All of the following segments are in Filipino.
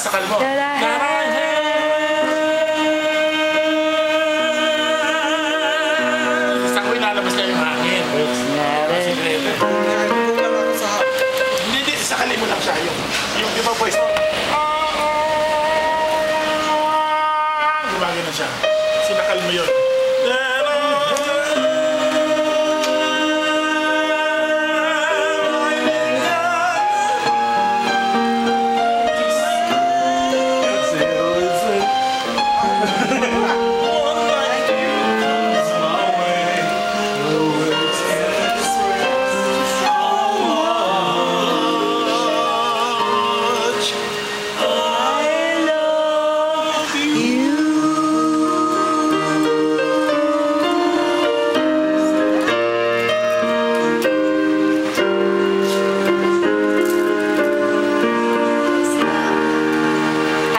sasakal mo. Saan ko ilalabas na yung hangin? Hindi, sakalin mo lang siya. Yung di ba voice mo? Gumagin na siya. Sinakal mo yun.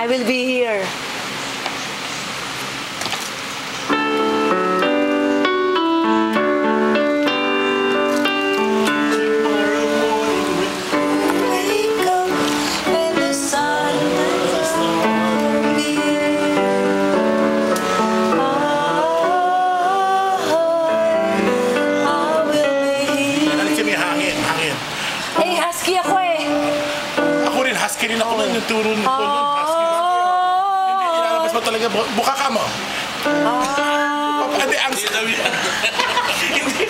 I will be here. Wake up when the sun is on me. I will be here. Nalit kami hangin. Eh, husky ako eh. Ako rin, husky rin ako. Yung turo nito nun, husky ba? Hindi, ilalabas mo talaga. Buka ka mo. Hindi, ang sinabi. Hindi.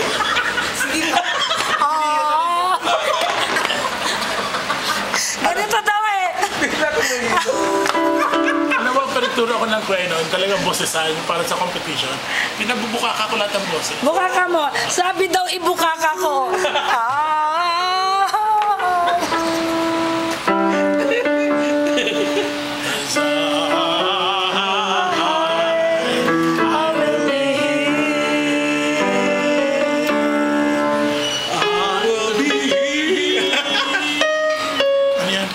Ganito daw eh. Alam mo, pinagturo ako ng kweno, talagang boses para sa competition. Pinagbubuka ka ko lahat ng boses. Bukaka mo. Sabi daw ibukaka ko. Ano yan?